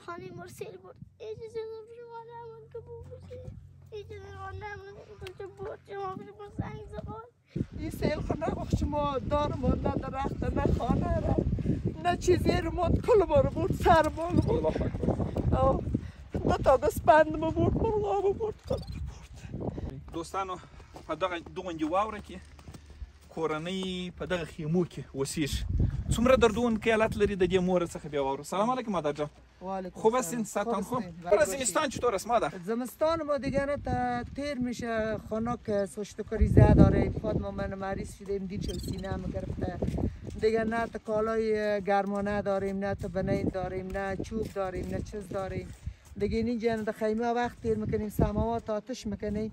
خانه ما سیل برد. اجازه شما نمون که بوشه. اجازه ما نمون که بود شما بشه سنگ زغال. این سیل خو نبخش ما دارم و نه درخت نه خانه را نه چیزی رو ما کل ما رو برد سر ما رو برد نه تا گسپند ما برد مرغا ما برد کل برد. دوستانو په دغه واوره کې کورنۍ په دغه خیمو کې اوسېږي. څومره دردونکی حالت لري د دې مور څخه بیا واورو. سلام علیکم مادر جان. خوب هستین؟ ساعتان خوب؟ برای زمستان چطور است مادر؟ زمستان ما دیگه نه تیر میشه خنک سوشتکاری زیاد داره. خود ما من مریض شدیم دیچ سینه هم گرفته دیگه نه تا کالای گرمانه داریم نه تا بنین داریم نه چوب داریم نه چیز داریم دیگه اینجا در خیمه وقت تیر میکنیم سماوات آتش میکنیم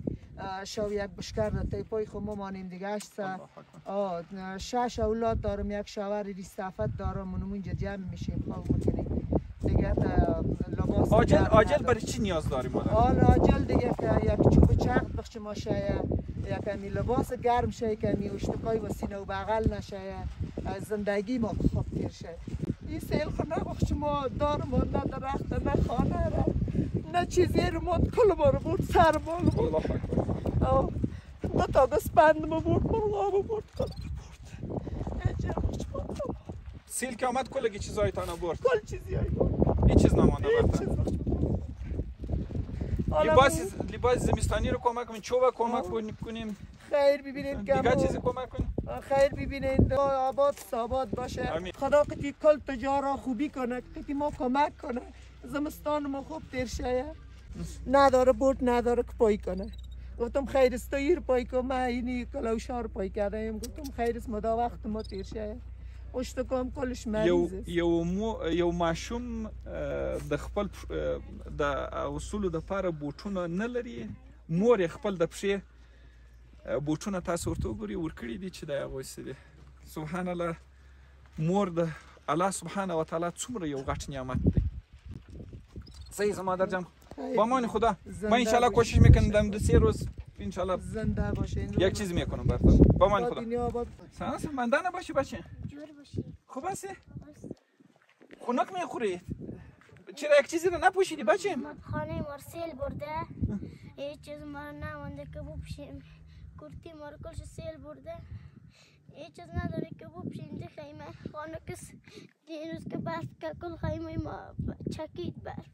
شو یک بشکر در پای خود ما مانیم دیگه 6 اولاد دارم یک شاور ریستافت دارم اونم اینجا جمع میشیم خواب میکنیم دیگه لباس آجل برای چی نیاز داریم مادر؟ آجل دیگه که یک چوب چرخ بخش ما شه یک کمی لباس گرم شه کمی اشتکای و سینه و بغل نشه زندگی ما خوب تیر شه. این سیل خو نبخش ما دارم و نه درخت نه خانه را نه چیزی رو ما کل ما رو برد سر ما رو برد نه تا گسپند ما برد مرغا ما برد کل برد. سیل که آمد کلگی چیزایی تانا برد؟ کل چیزی هایی برد. هیچ چیز نمانده برد. لباس زمستانی رو کمک کنیم چوب کمک کنیم خیر ببینید دیگه چیزی کمک کنیم خیر ببینید آباد ساباد باشه خدا کتی کل تجارا خوبی کنه کتی ما کمک کنه زمستان ما خوب تیر شه نداره برد نداره که پای کنه گفتم خیر است تو ایر پای کنم من اینی کلاوشار پای کردم گفتم خیر است مدا وقت ما تیر شه اشتکام کلش مریض است یو ماشوم د خپل د اصول د پاره بوټونه نه لري مور خپل د پښې بوټونه تاسو ورته وګورئ ورکړي دي چې د هغوی څه دي. سبحان الله مور د الله سبحانه وتعالی څومره یو غټ نعمت دی. صحیح است مادر جان با امان خدا من انشالله کوشش میکنم دم 2-3 روز انشالله زنده باشین یک چیز میکنم براتون با امان خدا. سلام منده نباشی بچه جور باشی. خوب هستی؟ خنک میخوری؟ چرا یک چیزی رو نپوشیدی بچه؟ خانه ما سیل برده هیچ چیز ما نمانده که بپوشیم کرتی ما رو کلش سیل برده هیچ چیز نداره که بپوشیم ده خیمه خانه کس دیروز که برف که کل خیمه ما چکید برف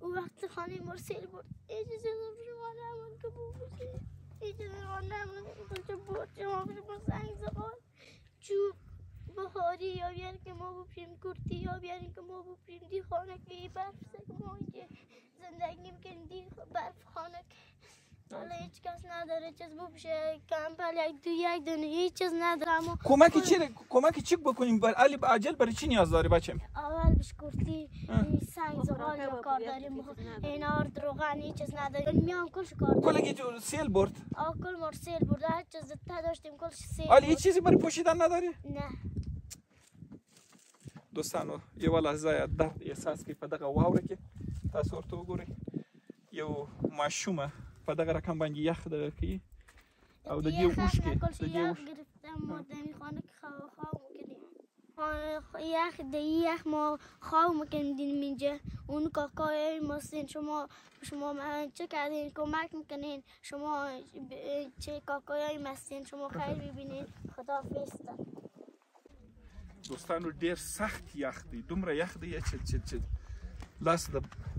او وقت خانه ما سیل برد هیچ چیز شما نمانده که بپوشیم هیچ چیز ما نمانده که بود شما بشه سنگ زغال چوب بخاری یا بیاری که ما بپوشیم کرتی یا بیاری که ما بپوشیم دی خانه که برف سگ ما اینجا زندگی میکنیم دی برف خانه که حالا هیچ کس نداره چیز بپوشه کمپل یک دونه هیچ چیز نداره کمک چی بکنیم بر علی عجل برای چی نیاز داری بچه؟ اول بش کرتی سنگ زغال رو کار داریم این آرد روغن هیچ چیز نداره میان کلش کار داریم کلگی سیل برد؟ کل مار سیل برد هر چیز زدتا داشتیم کلش سیل علی هیچ چیزی برای پوشیدن نداری؟ نه دوستانو یو لحظه درد احساس کی په دغه واوره کې تاسو ورته وګورئ یو ماشومه په دغه رقم باندې یخ دغه کوي او د دې اوښکې د دې گرفتم ما دمی خانه که خواه میکنیم یخ ما خواه میکنیم اینجا اون کاکای ماستین شما چه کردین کمک میکنین شما چه کاکای ماستین شما خیر ببینین خدا فیستن. دوستانو ډیر سخت یخ دی دومره یخ دی چې لاس د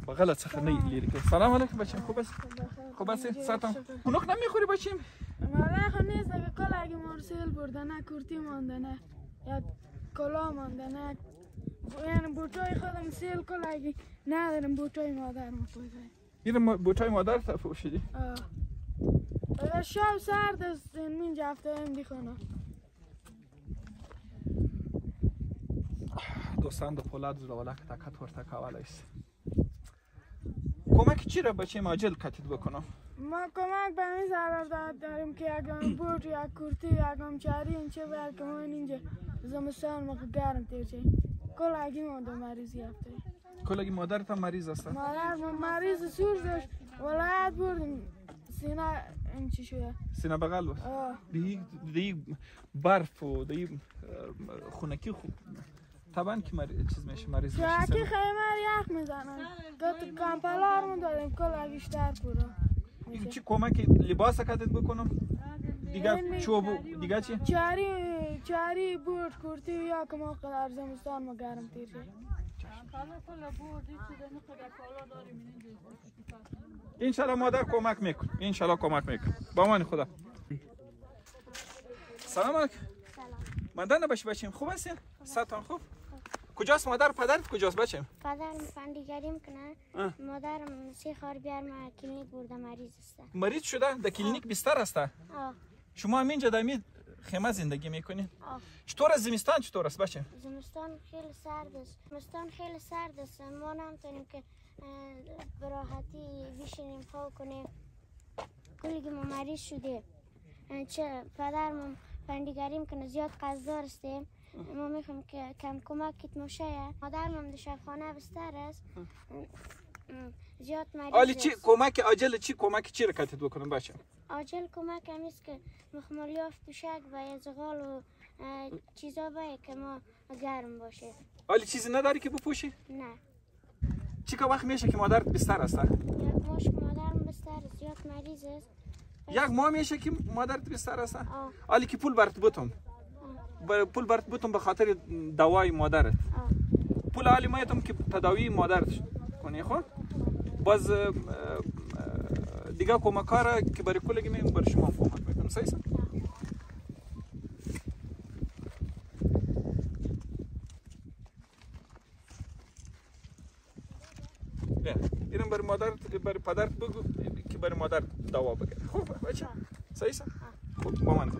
بغل څخه نه لري. سلام علیکم بچیم خوب هستی؟ ساعتم خنک نمیخوری بچیم؟ مالخ نیست اگه کلاگی مرسل برده نه کرتی مانده نه یا کلا مانده نه یعنی بوتای خودم سیل کلاگی ندارم بوتای مادر مپوزه این بوتای مادر تفوشیدی؟ اگر شب سرد است من جفته هم دی خونه دوستان د پولاد زړه که طاقت ورته کولی شي کمک چی را بچیم عاجل کتید بکنم؟ ما کمک به این ضرر داریم که یکم بوت یا کرتی یکم چاری این چه باید که ما اینجا زمستان ما گرم تیر چه کلاگی مادر مریضی هفته کلاگی مادرت هم مریض است؟ مادر مریض سور داشت ولایت بردیم سینه این چی شده سینه بغل بود؟ دیگه برف و دیگه خونکی خوب طبعا که چیز میشه مریض میشه که خیمه یخ میزنن تو کمپلار دادیم کلاگیشتر پورا چی کمک لباس کاتت بکنم دیگه چوب دیگه چی چاری بوت کرتی یا که ما قدر زمستان ما گرم تیر شد انشالله مادر کمک میکن انشالله کمک میکن با امان خدا سلام علیکم سلام. مادر نباش بچیم خوب هستین ساتون خوب کجاست مادر پدرت کجاست بچیم پدرم فندیگری میکنه مادرم 3 خار بیار ما کلینیک برده مریض است. مریض شده در کلینیک بستر است شما همینجا در این خیمه زندگی میکنین چطور است زمستان چطور است بچه زمستان خیلی سرد است ما نمیتونیم که به راحتی بشینیم خواب کنیم کلی که ما مریض شده چه پدرم فندیگری میکنه زیاد قصدار استیم ما میخوام که کم کمکت مشه مادرم هم در شبخانه بستر است زیاد مریض آلی چی کمک عاجل چی کمک چی رکاتت بکنم بچه عاجل کمک هم است که مخملیافت و شک و زغال و چیزا باید که ما گرم باشه آلی چیزی نداری که بپوشی؟ نه چی که وقت میشه که مادرت بستر است؟ 1 ماه که مادرم بستر است زیاد مریض است 1 ماه میشه که مادرت بستر است؟ آلی که پول برات بتم پول برات بتم به خاطر دوای مادرت پول آلی مایتم که تداوی مادرت کنی خب باز دیگه کمکاره که برای کلگی میگم برای شما کمک میکنم صحیح است؟ اینم برای مادر برای پدرت بگو که برای مادر دوا بگیره خوب بچه صحیح است؟ خوب با من